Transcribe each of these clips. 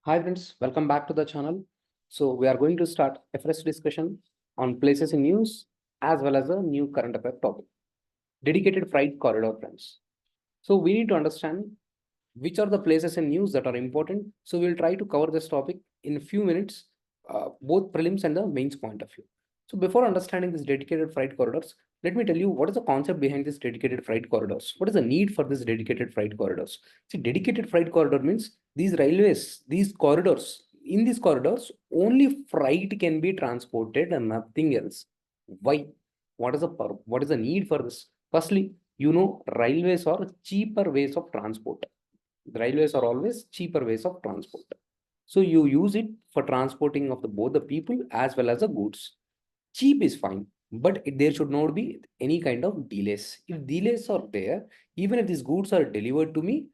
Hi friends, welcome back to the channel. So we are going to start a fresh discussion on places in news as well as a new current affair topic. Dedicated freight corridor, friends. So we need to understand which are the places in news that are important. So we'll try to cover this topic in a few minutes, both prelims and the mains point of view. So before understanding this dedicated freight corridors, let me tell you what is the concept behind this dedicated freight corridors. What is the need for this dedicated freight corridors? See, dedicated freight corridor means these railways, these corridors, in these corridors, only freight can be transported and nothing else. Why? What is the need for this? Firstly, railways are cheaper ways of transport. The railways are always cheaper ways of transport. So you use it for transporting of both the people as well as the goods. Cheap is fine, but there should not be any kind of delays. If delays are there, even if these goods are delivered to me,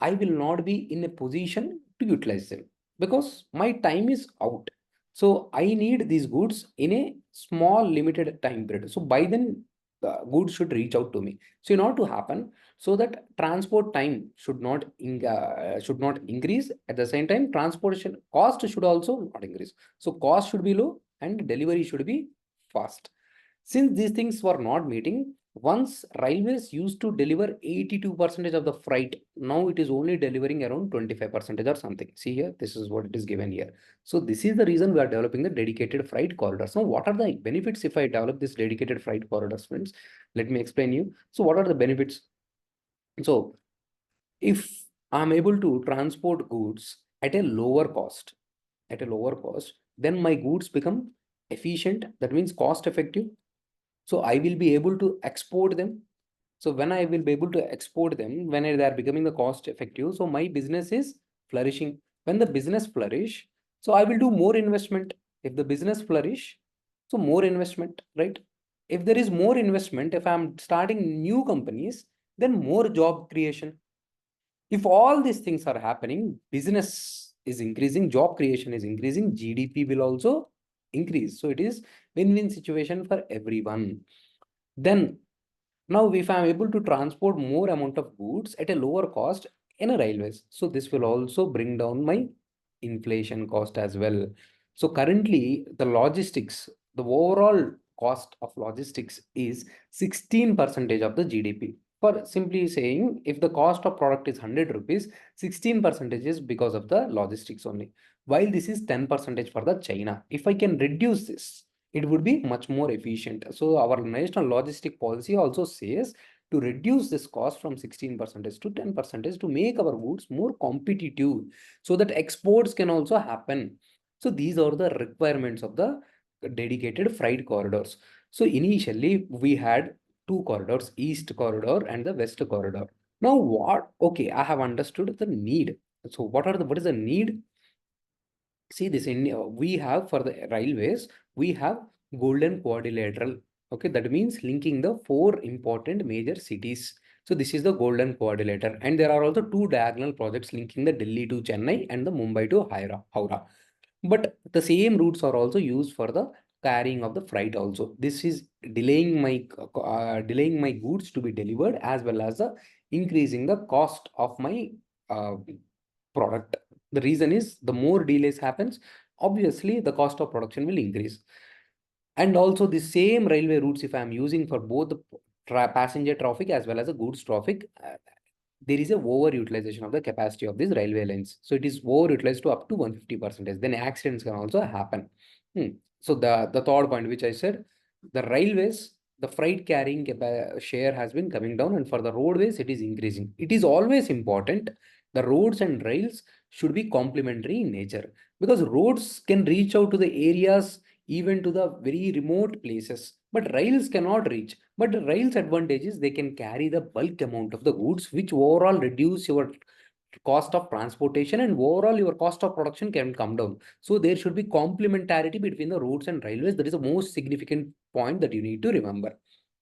I will not be in a position to utilize them because my time is out. So I need these goods in a small limited time period. So by then the goods should reach out to me. So in order to happen, so that transport time should not increase. At the same time, transportation cost should also not increase. So cost should be low and delivery should be fast. Since these things were not meeting, once railways used to deliver 82% of the freight, now it is only delivering around 25% or something. See here, this is what it is given here. So this is the reason we are developing the dedicated freight corridors. Now, what are the benefits if I develop this dedicated freight corridors, friends? Let me explain you. So what are the benefits? So if I'm able to transport goods at a lower cost, then my goods become efficient. That means cost effective. So I will be able to export them. So when I will be able to export them, when they are becoming the cost effective, so my business is flourishing. When the business flourish, so I will do more investment. If the business flourish, so more investment, right? If there is more investment, if I'm starting new companies, then more job creation. If all these things are happening, business is increasing, job creation is increasing, GDP will also increase. So it is win-win situation for everyone. Then now if I'm able to transport more amount of goods at a lower cost in a railways, so this will also bring down my inflation cost as well. So currently the logistics, the overall cost of logistics is 16% of the GDP. For simply saying, if the cost of product is 100 rupees, 16% is because of the logistics only. While this is 10% for the China. If I can reduce this, it would be much more efficient. So our national logistic policy also says to reduce this cost from 16% to 10% to make our goods more competitive so that exports can also happen. So these are the requirements of the dedicated freight corridors. So initially we had two corridors, east corridor and the west corridor. Now what? Okay, I have understood the need. So what is the need? See this in we have for the railways, we have golden quadrilateral. Okay, that means linking the four important major cities. So this is the golden quadrilateral, and there are also two diagonal projects linking the Delhi to Chennai and the Mumbai to Howrah. But the same routes are also used for the carrying of the freight also. This is delaying my goods to be delivered as well as the increasing the cost of my uh, product. The reason is the more delays happens, obviously the cost of production will increase. And also the same railway routes, if I'm using for both the passenger traffic as well as the goods traffic, there is a overutilization of the capacity of these railway lines. So it is overutilized to up to 150%. Then accidents can also happen. So the third point, which I said, the railways, the freight carrying share has been coming down, and for the roadways, it is increasing. It is always important. The roads and rails should be complementary in nature because roads can reach out to the areas, even to the very remote places, but rails cannot reach. But the rails advantage is they can carry the bulk amount of the goods, which overall reduce your cost of transportation and overall your cost of production can come down. So there should be complementarity between the roads and railways. That is the most significant point that you need to remember.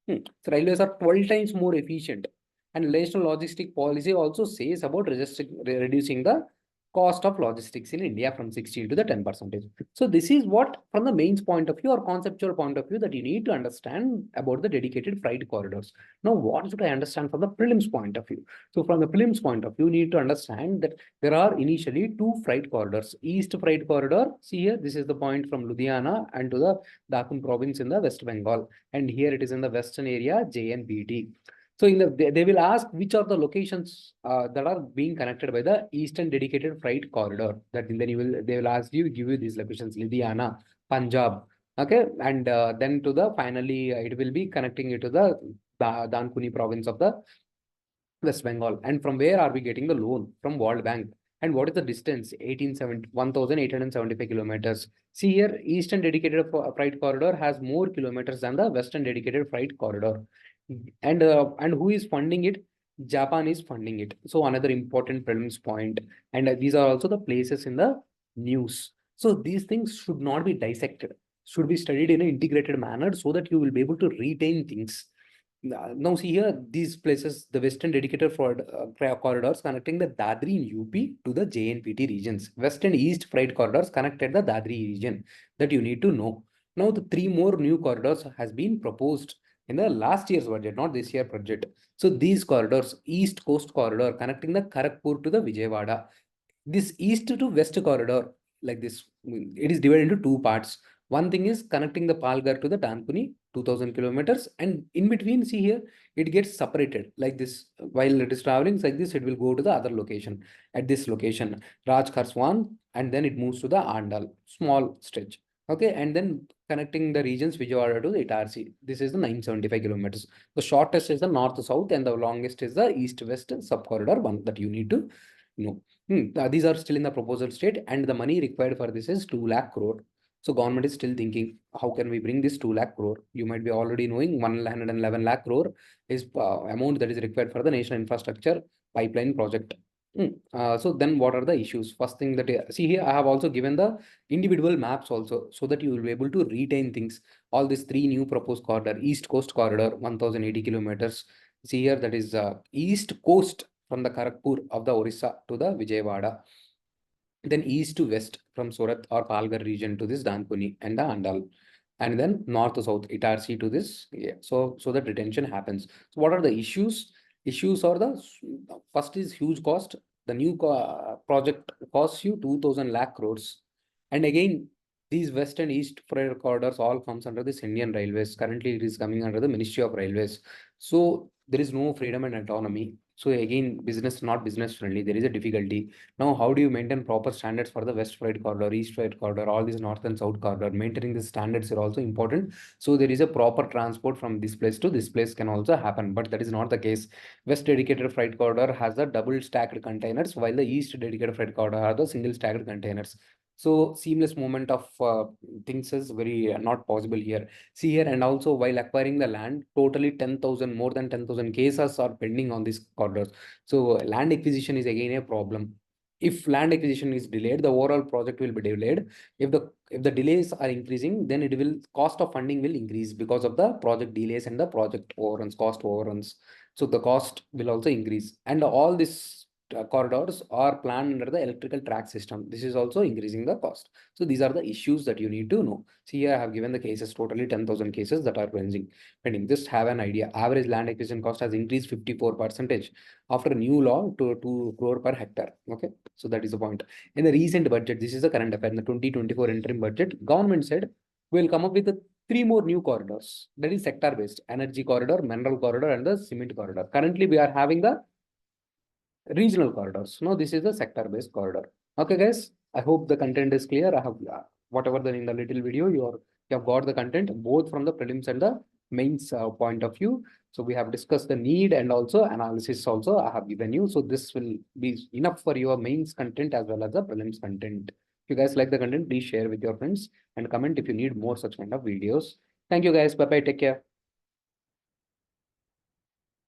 So railways are 12 times more efficient, and national logistic policy also says about reducing the cost of logistics in India from 16 to the 10%. So this is what, from the mains point of view or conceptual point of view, that you need to understand about the dedicated freight corridors. Now, what should I understand from the prelims point of view? So from the prelims point of view, you need to understand that there are initially two freight corridors. East freight corridor, see here, this is the point from Ludhiana and to the Dakun province in the West Bengal. And here it is in the western area, JNPT. So in they will ask which are the locations that are being connected by the Eastern Dedicated Freight Corridor. That then they will ask you, give you these locations: Ludhiana, Punjab, okay, and then to the finally it will be connecting you to the Dankuni province of the West Bengal. And from where are we getting the loan? From World Bank. And what is the distance? 1,875 kilometers. See here, Eastern Dedicated Freight Corridor has more kilometers than the Western Dedicated Freight Corridor. And who is funding it? Japan is funding it. So another important prelims point. And these are also the places in the news. So these things should not be dissected, should be studied in an integrated manner so that you will be able to retain things. Now see here, these places, the Western Dedicated corridors connecting the Dadri in UP to the JNPT regions. West and East freight corridors connected the Dadri region, that you need to know. Now the three more new corridors has been proposed in the last year's budget, not this year budget. So these corridors, East Coast Corridor connecting the Kharagpur to the Vijayawada. This East to West corridor, like this, it is divided into two parts. One thing is connecting the Palghar to the Dankuni, 2000 kilometers, and in between, see here, it gets separated like this. While it is traveling like this, it will go to the other location. At this location, Raj Kharswan, and then it moves to the Andal, small stretch. Okay, and then connecting the regions Vijayawada to the Itarsi. This is the 975 kilometers. The shortest is the north-south, and the longest is the east-west sub-corridor one that you need to know. These are still in the proposal state, and the money required for this is 2 lakh crore. So government is still thinking, how can we bring this 2 lakh crore? You might be already knowing 111 lakh crore is amount that is required for the national infrastructure pipeline project. So then what are the issues? First thing that, see here, I have also given the individual maps also, so that you will be able to retain things. All these three new proposed corridor: East Coast Corridor, 1080 kilometers. See here, that is East Coast from the Kharagpur of the Orissa to the Vijayawada. Then east to west from Surat or Palghar region to this Dankuni and the Andal. And then north to south, Itarsi to this. Yeah. So that retention happens. So what are the issues? Issues are the first is huge cost. The new project costs you 2000 lakh crores. And again, these west and east freight corridors all comes under this Indian Railways. Currently, it is coming under the Ministry of Railways. So there is no freedom and autonomy. So again, business not business friendly. There is a difficulty. Now, how do you maintain proper standards for the west freight corridor, east freight corridor, all these north and south corridor? Maintaining the standards are also important. So there is a proper transport from this place to this place can also happen, but that is not the case. West dedicated freight corridor has the double stacked containers, while the east dedicated freight corridor has the single stacked containers. So seamless movement of things is very not possible here. See here, and also while acquiring the land, totally 10,000, more than 10,000 cases are pending on these corridors. So land acquisition is again a problem. If land acquisition is delayed, the overall project will be delayed. If the delays are increasing, then it will cost of funding will increase because of the project delays and the project overruns, cost overruns. So the cost will also increase, and all this corridors are planned under the electrical track system. This is also increasing the cost. So these are the issues that you need to know. See here, I have given the cases, totally 10,000 cases that are pending. Just have an idea. Average land acquisition cost has increased 54% after a new law to 2 crore per hectare. Okay, so that is the point. In the recent budget, this is the current affair. In the 2024 interim budget, government said we'll come up with the 3 more new corridors. That is sector based: energy corridor, mineral corridor, and the cement corridor. Currently, we are having the regional corridors. No, this is a sector-based corridor. Okay, guys. I hope the content is clear. I have whatever in the little video you have got the content both from the prelims and the mains point of view. So we have discussed the need and also analysis also I have given you. So this will be enough for your mains content as well as the prelims content. If you guys like the content, please share with your friends and comment if you need more such kind of videos. Thank you guys. Bye bye. Take care.